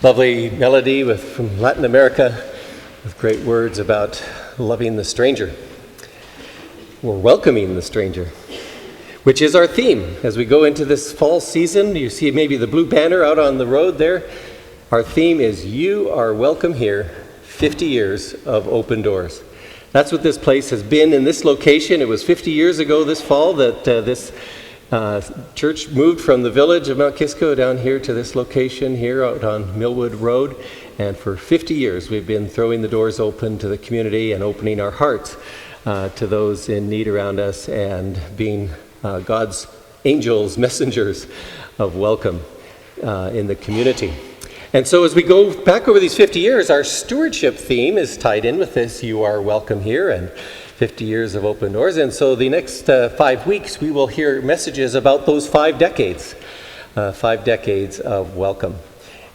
Lovely melody from Latin America with great words about loving the stranger, or welcoming the stranger, which is our theme as we go into this fall season. You see maybe the blue banner out on the road there. Our theme is You Are Welcome Here, 50 years of open doors. That's what this place has been in this location. It was 50 years ago this fall that this church moved from the village of Mount Kisco down here to this location here out on Millwood Road. And for 50 years, we've been throwing the doors open to the community and opening our hearts to those in need around us and being God's angels, messengers of welcome in the community. And so as we go back over these 50 years, our stewardship theme is tied in with this, You Are Welcome Here, and 50 years of open doors. And so the next 5 weeks, we will hear messages about those 5 decades of welcome.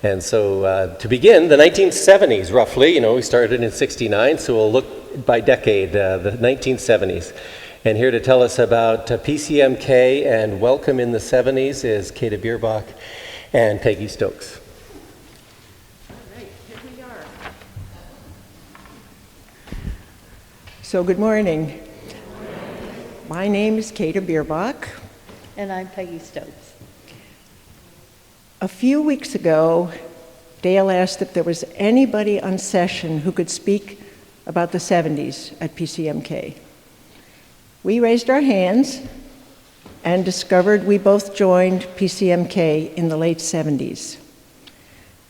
And so to begin, the 1970s, roughly, we started in 69, so we'll look by decade, the 1970s. And here to tell us about PCMK and welcome in the 70s is Kata Bierbach and Peggy Stokes. So good morning. My name is Kata Bierbach. And I'm Peggy Stokes. A few weeks ago, Dale asked if there was anybody on session who could speak about the 70s at PCMK. We raised our hands and discovered we both joined PCMK in the late 70s.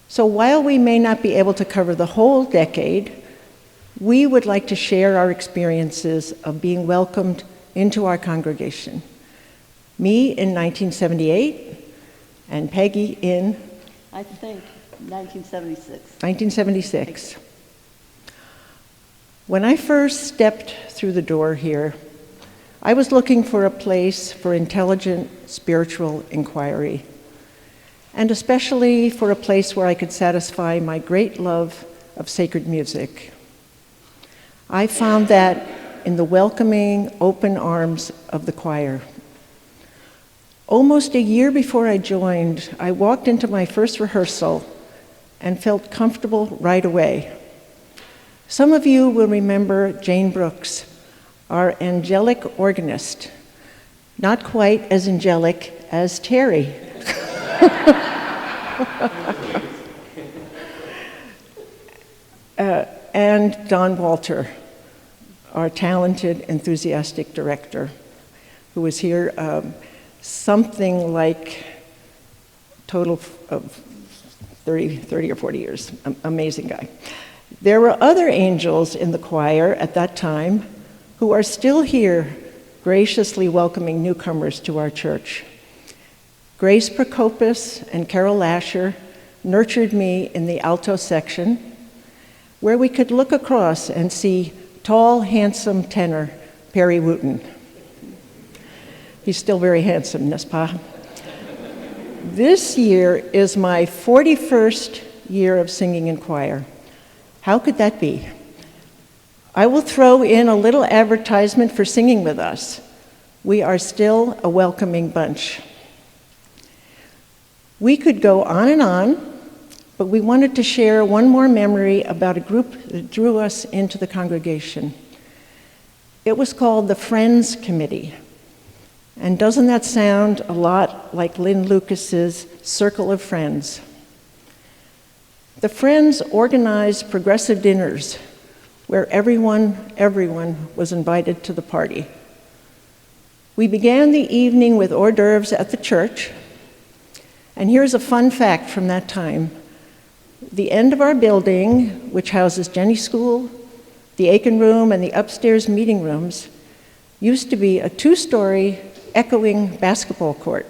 So while we may not be able to cover the whole decade, we would like to share our experiences of being welcomed into our congregation. Me in 1978, and Peggy in? I think 1976. 1976. When I first stepped through the door here, I was looking for a place for intelligent spiritual inquiry, and especially for a place where I could satisfy my great love of sacred music. I found that in the welcoming, open arms of the choir. Almost a year before I joined, I walked into my first rehearsal and felt comfortable right away. Some of you will remember Jane Brooks, our angelic organist, not quite as angelic as Terry. And Don Walter, our talented, enthusiastic director, who was here something like total of 30 or 40 years. Amazing guy. There were other angels in the choir at that time who are still here, graciously welcoming newcomers to our church. Grace Prokopis and Carol Lasher nurtured me in the alto section, where we could look across and see tall, handsome tenor Perry Wooten. He's still very handsome, n'est-ce pas? This year is my 41st year of singing in choir. How could that be? I will throw in a little advertisement for singing with us. We are still a welcoming bunch. We could go on, but we wanted to share one more memory about a group that drew us into the congregation. It was called the Friends Committee. And doesn't that sound a lot like Lynn Lucas's Circle of Friends? The Friends organized progressive dinners where everyone was invited to the party. We began the evening with hors d'oeuvres at the church. And here's a fun fact from that time. The end of our building, which houses Jenny School, the Aiken Room, and the upstairs meeting rooms, used to be a 2-story echoing basketball court.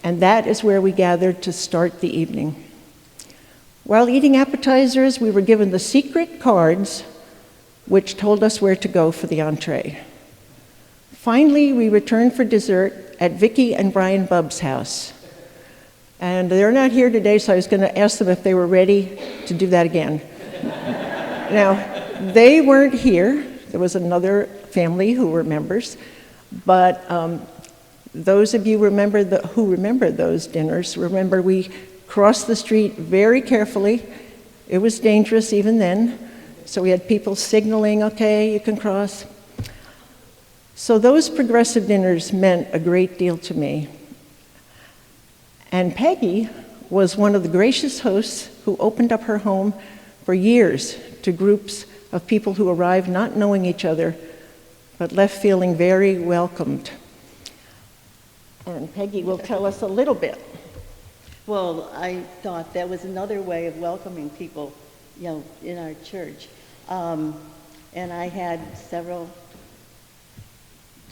And that is where we gathered to start the evening. While eating appetizers, we were given the secret cards which told us where to go for the entree. Finally, we returned for dessert at Vicki and Brian Bubb's house. And they're not here today, so I was going to ask them if they were ready to do that again. Now, they weren't here. There was another family who were members, but those of you who remember those dinners, remember we crossed the street very carefully. It was dangerous even then, so we had people signaling, okay, you can cross. So those progressive dinners meant a great deal to me. And Peggy was one of the gracious hosts who opened up her home for years to groups of people who arrived not knowing each other, but left feeling very welcomed. And Peggy will tell us a little bit. Well, I thought that was another way of welcoming people, in our church. And I had several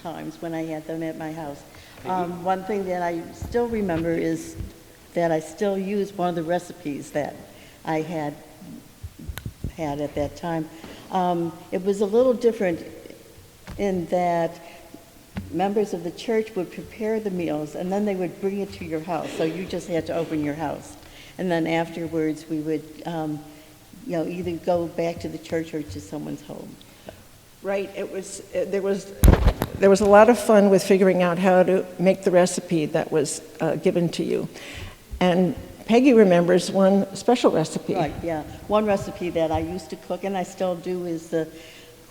times when I had them at my house. One thing that I still remember is that I still use one of the recipes that I had at that time. It was a little different in that members of the church would prepare the meals and then they would bring it to your house. So you just had to open your house. And then afterwards we would, either go back to the church or to someone's home. Right, there was a lot of fun with figuring out how to make the recipe that was given to you. And Peggy remembers one special recipe. Right, yeah. One recipe that I used to cook and I still do is the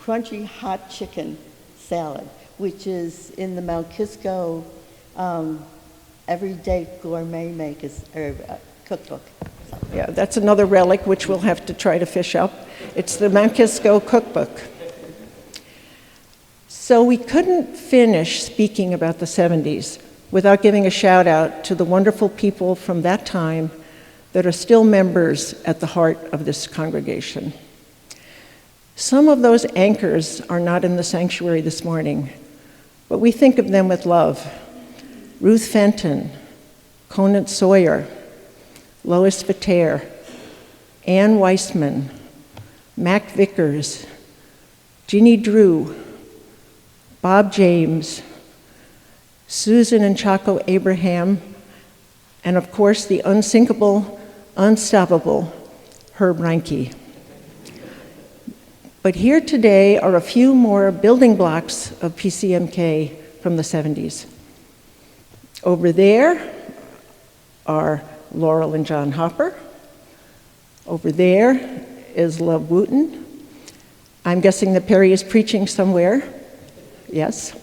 crunchy hot chicken salad, which is in the Mount Kisco Everyday Gourmet Cookbook. Yeah, that's another relic which we'll have to try to fish up. It's the Mount Kisco Cookbook. So we couldn't finish speaking about the 70s without giving a shout out to the wonderful people from that time that are still members at the heart of this congregation. Some of those anchors are not in the sanctuary this morning, but we think of them with love. Ruth Fenton, Conant Sawyer, Lois Vitaire, Ann Weissman, Mac Vickers, Jeannie Drew, Bob James, Susan and Chaco Abraham, and of course the unsinkable, unstoppable Herb Reinke. But here today are a few more building blocks of PCMK from the 70s. Over there are Laurel and John Hopper. Over there is Love Wooten. I'm guessing that Perry is preaching somewhere. Yes.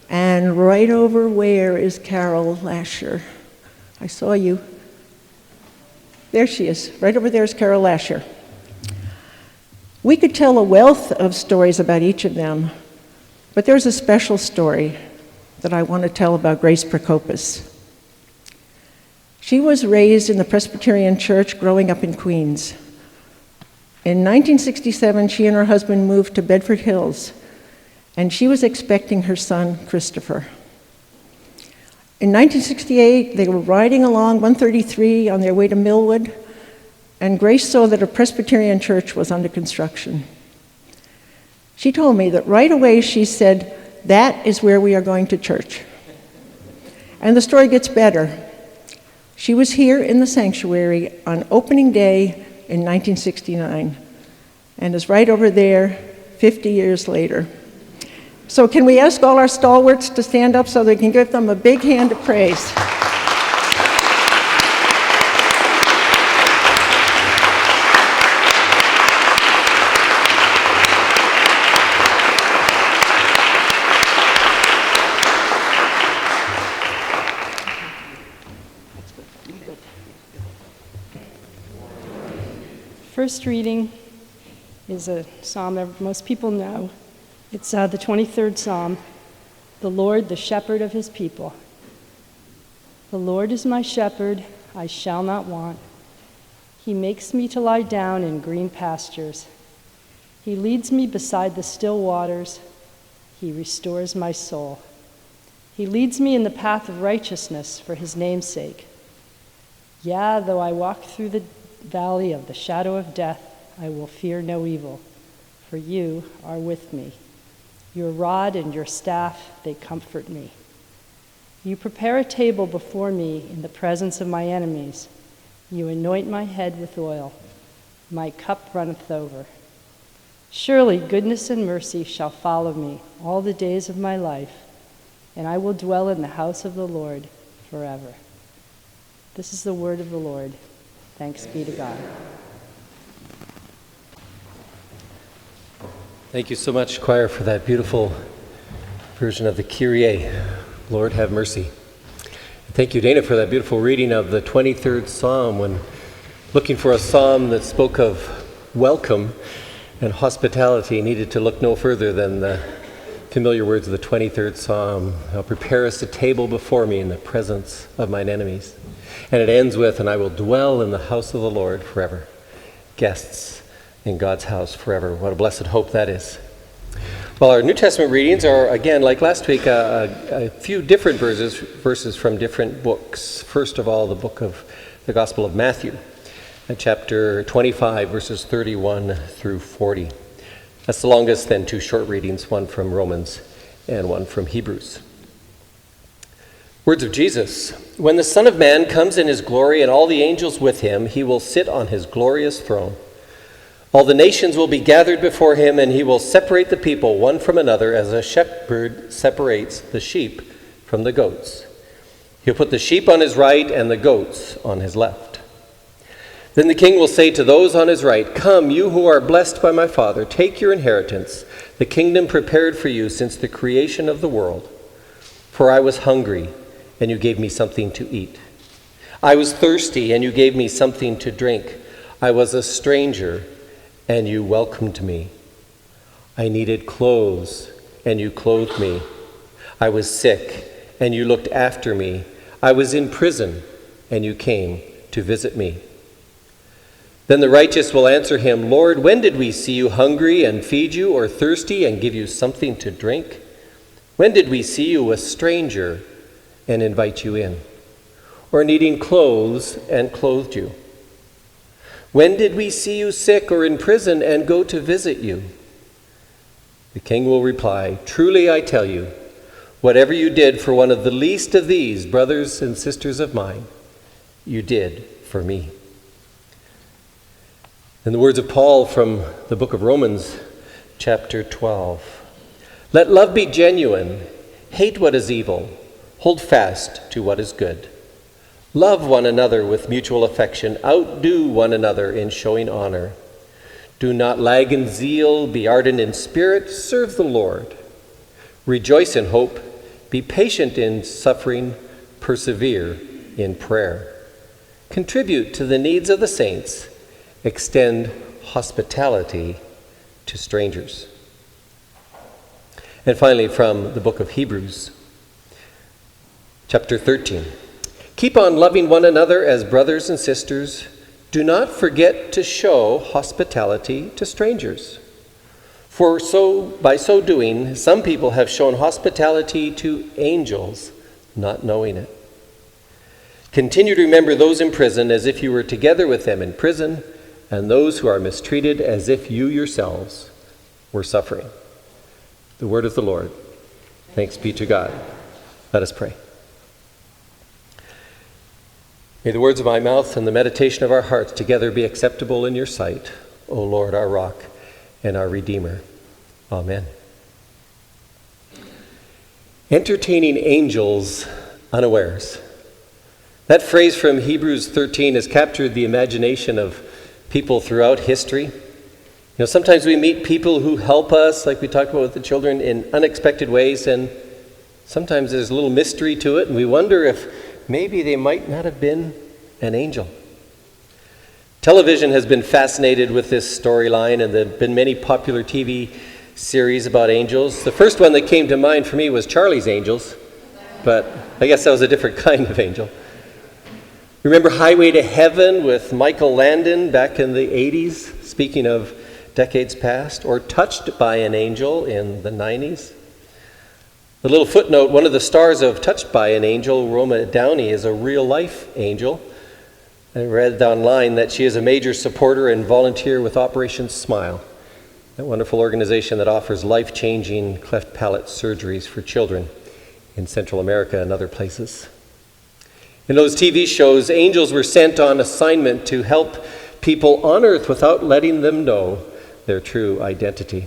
And right over where is Carol Lasher? I saw you. There she is. Right over there is Carol Lasher. We could tell a wealth of stories about each of them, but there's a special story that I want to tell about Grace Prokopis. She was raised in the Presbyterian Church growing up in Queens. In 1967, she and her husband moved to Bedford Hills, and she was expecting her son, Christopher. In 1968, they were riding along 133 on their way to Millwood, and Grace saw that a Presbyterian church was under construction. She told me that right away she said, "That is where we are going to church." And the story gets better. She was here in the sanctuary on opening day in 1969, and is right over there 50 years later. So can we ask all our stalwarts to stand up so they can give them a big hand of praise? First reading is a psalm that most people know. It's the 23rd Psalm, "The Lord, the shepherd of his people. The Lord is my shepherd, I shall not want. He makes me to lie down in green pastures. He leads me beside the still waters. He restores my soul. He leads me in the path of righteousness for his name's sake. Yea, though I walk through the valley of the shadow of death, I will fear no evil, for you are with me. Your rod and your staff, they comfort me. You prepare a table before me in the presence of my enemies. You anoint my head with oil. My cup runneth over. Surely goodness and mercy shall follow me all the days of my life, and I will dwell in the house of the Lord forever." This is the word of the Lord. Thanks be to God. Thank you so much, choir, for that beautiful version of the Kyrie, Lord have mercy. Thank you, Dana, for that beautiful reading of the 23rd Psalm. When looking for a psalm that spoke of welcome and hospitality, needed to look no further than the familiar words of the 23rd Psalm. "I'll prepare us a table before me in the presence of mine enemies." And it ends with, "And I will dwell in the house of the Lord forever." Guests in God's house forever. What a blessed hope that is. Well, our New Testament readings are, again, like last week, a few different verses from different books. First of all, the book of the Gospel of Matthew, chapter 25, verses 31 through 40. That's the longest, then two short readings, one from Romans and one from Hebrews. Words of Jesus. "When the Son of Man comes in his glory and all the angels with him, he will sit on his glorious throne. All the nations will be gathered before him, and he will separate the people one from another as a shepherd separates the sheep from the goats. He'll put the sheep on his right and the goats on his left. Then the king will say to those on his right, 'Come, you who are blessed by my Father, take your inheritance, the kingdom prepared for you since the creation of the world. For I was hungry, and you gave me something to eat. I was thirsty, and you gave me something to drink. I was a stranger, and you welcomed me. I needed clothes, and you clothed me. I was sick, and you looked after me. I was in prison, and you came to visit me.' Then the righteous will answer him, 'Lord, when did we see you hungry and feed you, or thirsty and give you something to drink? When did we see you a stranger and invite you in, or needing clothes and clothed you? When did we see you sick or in prison and go to visit you?' The king will reply, 'Truly I tell you, whatever you did for one of the least of these brothers and sisters of mine, you did for me.'" In the words of Paul from the book of Romans, chapter 12, "Let love be genuine, hate what is evil, hold fast to what is good. Love one another with mutual affection. Outdo one another in showing honor. Do not lag in zeal. Be ardent in spirit. Serve the Lord. Rejoice in hope. Be patient in suffering. Persevere in prayer. Contribute to the needs of the saints. Extend hospitality to strangers." And finally, from the book of Hebrews, chapter 13. "Keep on loving one another as brothers and sisters. Do not forget to show hospitality to strangers. For by so doing, some people have shown hospitality to angels, not knowing it. Continue to remember those in prison as if you were together with them in prison, and those who are mistreated as if you yourselves were suffering." The word of the Lord. Thanks be to God. Let us pray. May the words of my mouth and the meditation of our hearts together be acceptable in your sight, O Lord, our rock and our Redeemer. Amen. Entertaining angels unawares. That phrase from Hebrews 13 has captured the imagination of people throughout history. Sometimes we meet people who help us, like we talked about with the children, in unexpected ways, and sometimes there's a little mystery to it, and we wonder if maybe they might not have been an angel. Television has been fascinated with this storyline, and there have been many popular TV series about angels. The first one that came to mind for me was Charlie's Angels, but I guess that was a different kind of angel. Remember Highway to Heaven with Michael Landon back in the 80s, speaking of decades past, or Touched by an Angel in the 90s? A little footnote, one of the stars of Touched by an Angel, Roma Downey, is a real-life angel. I read online that she is a major supporter and volunteer with Operation Smile, that wonderful organization that offers life-changing cleft palate surgeries for children in Central America and other places. In those TV shows, angels were sent on assignment to help people on earth without letting them know their true identity.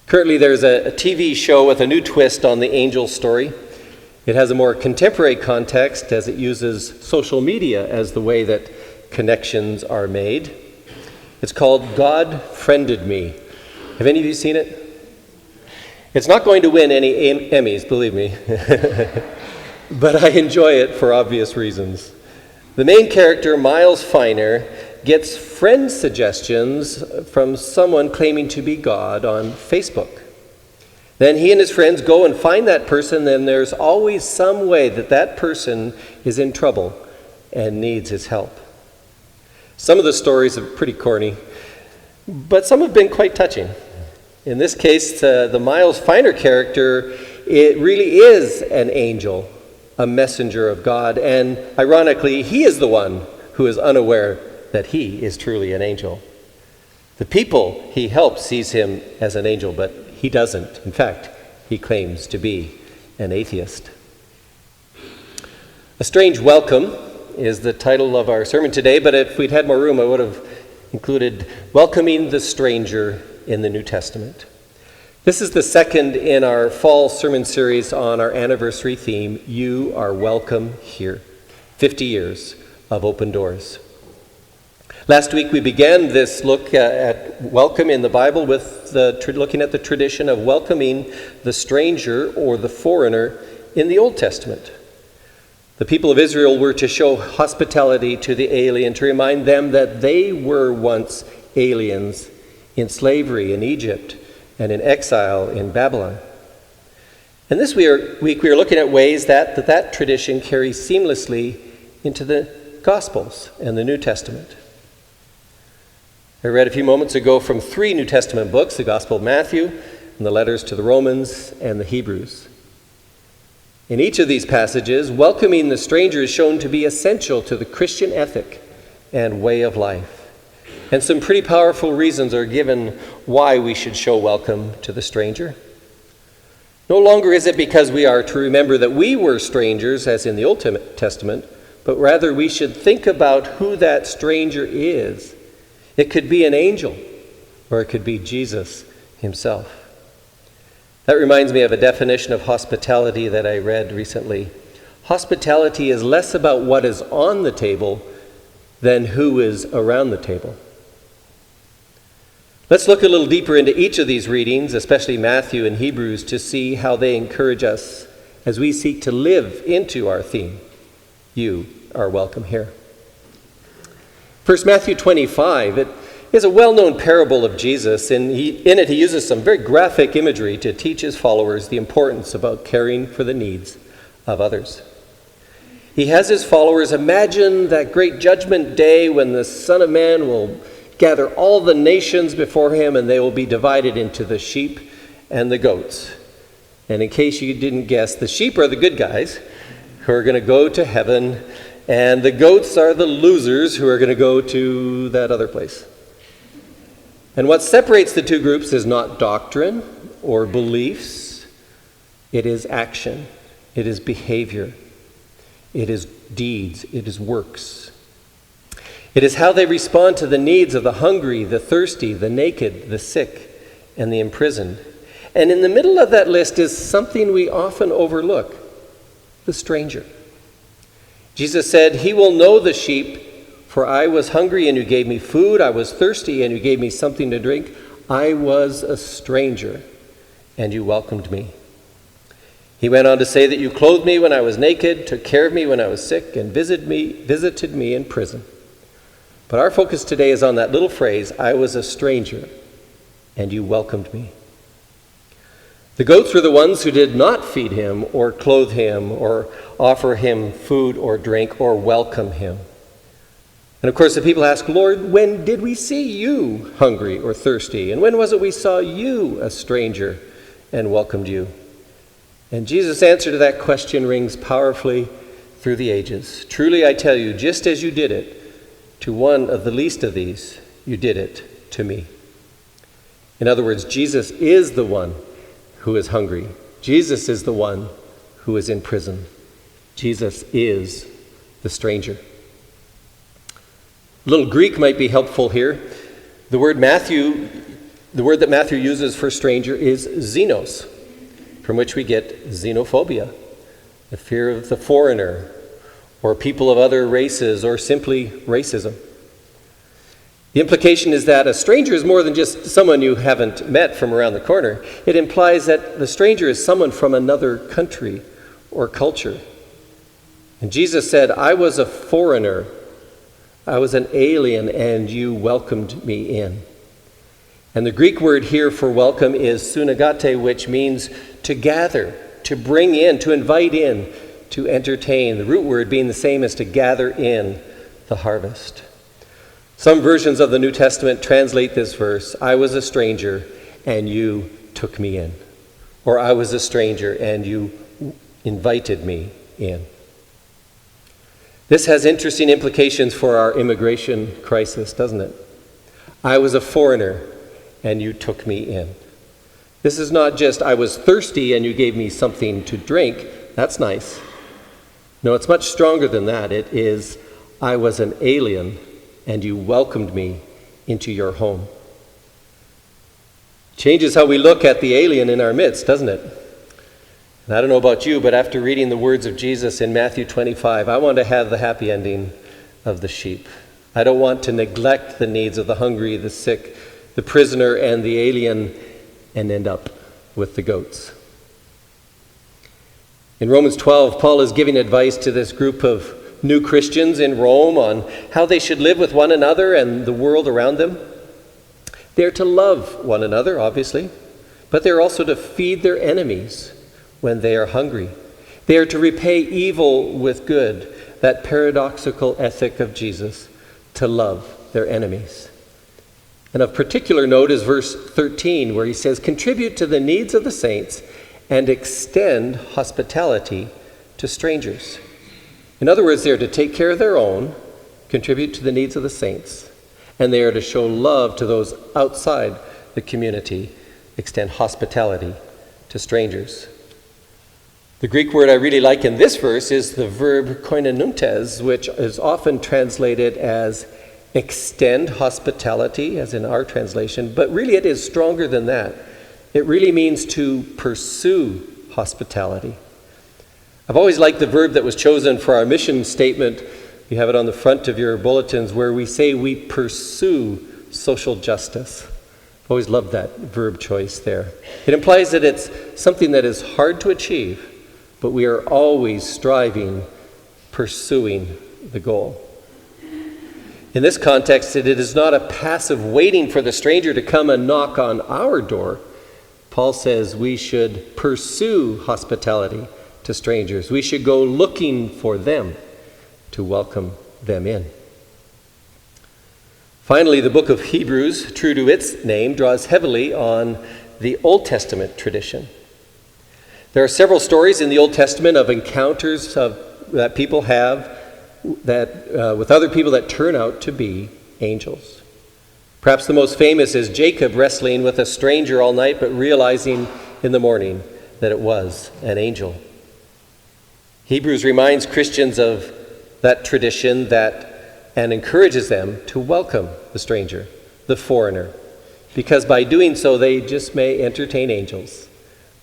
Currently, there's a TV show with a new twist on the angel story. It has a more contemporary context as it uses social media as the way that connections are made. It's called God Friended Me. Have any of you seen it? It's not going to win any Emmys, believe me, but I enjoy it for obvious reasons. The main character, Miles Finer, gets friend suggestions from someone claiming to be God on Facebook. Then he and his friends go and find that person, and there's always some way that that person is in trouble and needs his help. Some of the stories are pretty corny, but some have been quite touching. In this case, the Miles Finer character, it really is an angel, a messenger of God, and ironically, he is the one who is unaware that he is truly an angel. The people he helps sees him as an angel, but he doesn't. In fact, he claims to be an atheist. A Strange Welcome is the title of our sermon today, but if we'd had more room, I would have included Welcoming the Stranger in the New Testament. This is the second in our fall sermon series on our anniversary theme, You Are Welcome Here. 50 years of open doors. Last week we began this look at welcome in the Bible with looking at the tradition of welcoming the stranger or the foreigner in the Old Testament. The people of Israel were to show hospitality to the alien, to remind them that they were once aliens in slavery in Egypt and in exile in Babylon. And this week we are looking at ways that tradition carries seamlessly into the Gospels and the New Testament. I read a few moments ago from 3 New Testament books, the Gospel of Matthew, and the letters to the Romans and the Hebrews. In each of these passages, welcoming the stranger is shown to be essential to the Christian ethic and way of life. And some pretty powerful reasons are given why we should show welcome to the stranger. No longer is it because we are to remember that we were strangers, as in the Old Testament, but rather we should think about who that stranger is. It could be an angel, or it could be Jesus himself. That reminds me of a definition of hospitality that I read recently. Hospitality is less about what is on the table than who is around the table. Let's look a little deeper into each of these readings, especially Matthew and Hebrews, to see how they encourage us as we seek to live into our theme. You are welcome here. First, Matthew 25, it is a well-known parable of Jesus, and in it he uses some very graphic imagery to teach his followers the importance about caring for the needs of others. He has his followers imagine that great judgment day when the Son of Man will gather all the nations before him, and they will be divided into the sheep and the goats. And in case you didn't guess, the sheep are the good guys who are going to go to heaven, and the goats are the losers who are going to go to that other place. And what separates the two groups is not doctrine or beliefs. It is action. It is behavior. It is deeds. It is works. It is how they respond to the needs of the hungry, the thirsty, the naked, the sick, and the imprisoned. And in the middle of that list is something we often overlook: the stranger. Jesus said, "He will know the sheep, for I was hungry and you gave me food. I was thirsty and you gave me something to drink. I was a stranger and you welcomed me." He went on to say that you clothed me when I was naked, took care of me when I was sick, and visited me in prison. But our focus today is on that little phrase, I was a stranger and you welcomed me. The goats were the ones who did not feed him or clothe him or offer him food or drink or welcome him. And of course the people ask, "Lord, when did we see you hungry or thirsty? And when was it we saw you a stranger and welcomed you?" And Jesus' answer to that question rings powerfully through the ages. "Truly I tell you, just as you did it to one of the least of these, you did it to me." In other words, Jesus is the one who is hungry. Jesus is the one who is in prison. Jesus is the stranger. A little Greek might be helpful here. The word that Matthew uses for stranger is xenos, from which we get xenophobia, the fear of the foreigner, or people of other races, or simply racism. The implication is that a stranger is more than just someone you haven't met from around the corner. It implies that the stranger is someone from another country or culture. And Jesus said, I was a foreigner, I was an alien, and you welcomed me in. And the Greek word here for welcome is sunagate, which means to gather, to bring in, to invite in, to entertain. The root word being the same as to gather in the harvest. Some versions of the New Testament translate this verse, I was a stranger and you took me in. Or I was a stranger and you invited me in. This has interesting implications for our immigration crisis, doesn't it? I was a foreigner and you took me in. This is not just I was thirsty and you gave me something to drink. That's nice. No, it's much stronger than that. It is I was an alien and you welcomed me into your home. Changes how we look at the alien in our midst, doesn't it? And I don't know about you, but after reading the words of Jesus in Matthew 25, I want to have the happy ending of the sheep. I don't want to neglect the needs of the hungry, the sick, the prisoner, and the alien, and end up with the goats. In Romans 12, Paul is giving advice to this group of new Christians in Rome on how they should live with one another and the world around them. They're to love one another, obviously, but they're also to feed their enemies when they are hungry. They are to repay evil with good, that paradoxical ethic of Jesus, to love their enemies. And of particular note is verse 13, where he says, contribute to the needs of the saints and extend hospitality to strangers. In other words, they are to take care of their own, contribute to the needs of the saints, and they are to show love to those outside the community, extend hospitality to strangers. The Greek word I really like in this verse is the verb koinonuntes, which is often translated as extend hospitality, as in our translation, but really it is stronger than that. It really means to pursue hospitality. I've always liked the verb that was chosen for our mission statement. You have it on the front of your bulletins, where we say we pursue social justice. I've always loved that verb choice there. It implies that it's something that is hard to achieve, but we are always striving, pursuing the goal. In this context, it is not a passive waiting for the stranger to come and knock on our door. Paul says we should pursue hospitality to strangers. We should go looking for them to welcome them in. Finally, the book of Hebrews, true to its name, draws heavily on the Old Testament tradition. There are several stories in the Old Testament of encounters that people have with other people that turn out to be angels. Perhaps the most famous is Jacob wrestling with a stranger all night, but realizing in the morning that it was an angel. Hebrews reminds Christians of that tradition and encourages them to welcome the stranger, the foreigner, because by doing so they just may entertain angels,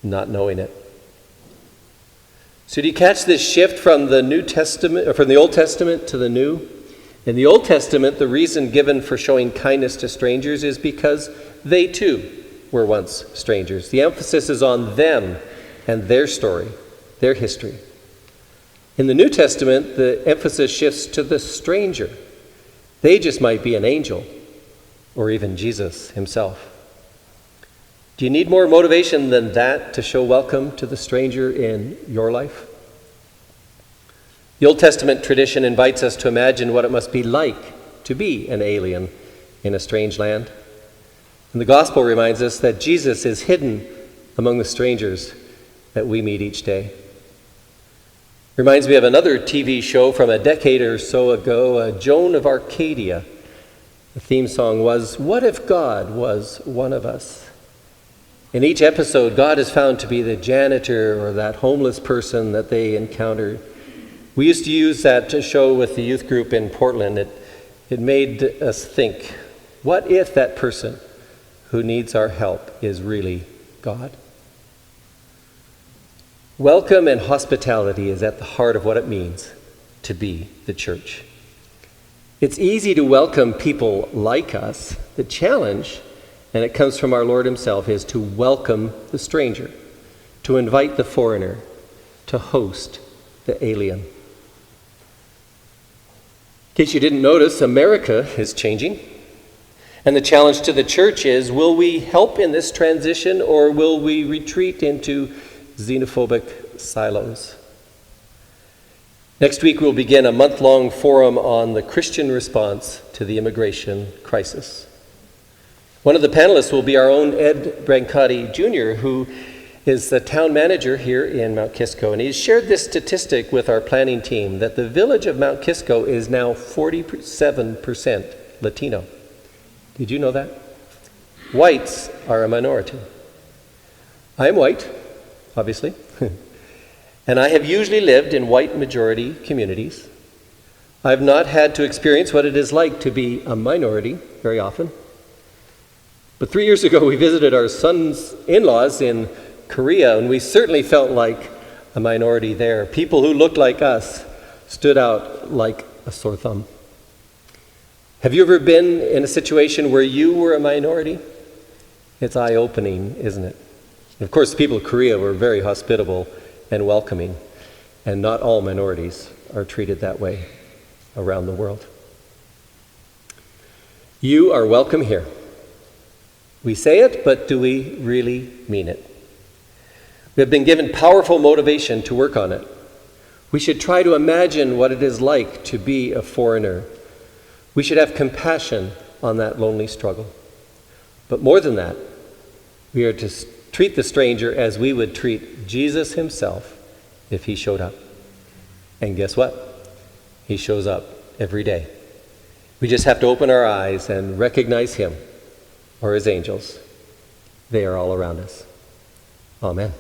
not knowing it. So do you catch this shift from the New Testament, or from the Old Testament to the New? In the Old Testament, the reason given for showing kindness to strangers is because they too were once strangers. The emphasis is on them and their story, their history. In the New Testament, the emphasis shifts to the stranger. They just might be an angel, or even Jesus himself. Do you need more motivation than that to show welcome to the stranger in your life? The Old Testament tradition invites us to imagine what it must be like to be an alien in a strange land. And the gospel reminds us that Jesus is hidden among the strangers that we meet each day. Reminds me of another TV show from a decade or so ago, Joan of Arcadia. The theme song was, "What if God was one of us?" In each episode, God is found to be the janitor or that homeless person that they encountered. We used to use that show with the youth group in Portland. It made us think, what if that person who needs our help is really God? Welcome and hospitality is at the heart of what it means to be the church. It's easy to welcome people like us. The challenge, and it comes from our Lord himself, is to welcome the stranger, to invite the foreigner, to host the alien. In case you didn't notice, America is changing. And the challenge to the church is, will we help in this transition, or will we retreat into xenophobic silos? Next week we'll begin a month-long forum on the Christian response to the immigration crisis. One of the panelists will be our own Ed Brancotti Jr., who is the town manager here in Mount Kisco, and he's shared this statistic with our planning team that the village of Mount Kisco is now 47% Latino. Did you know that? Whites are a minority. I'm white, obviously, and I have usually lived in white majority communities. I've not had to experience what it is like to be a minority very often. But 3 years ago, we visited our son's in-laws in Korea, and we certainly felt like a minority there. People who looked like us stood out like a sore thumb. Have you ever been in a situation where you were a minority? It's eye-opening, isn't it? Of course, the people of Korea were very hospitable and welcoming, and not all minorities are treated that way around the world. You are welcome here. We say it, but do we really mean it? We have been given powerful motivation to work on it. We should try to imagine what it is like to be a foreigner. We should have compassion on that lonely struggle. But more than that, we are to treat the stranger as we would treat Jesus himself if he showed up. And guess what? He shows up every day. We just have to open our eyes and recognize him or his angels. They are all around us. Amen.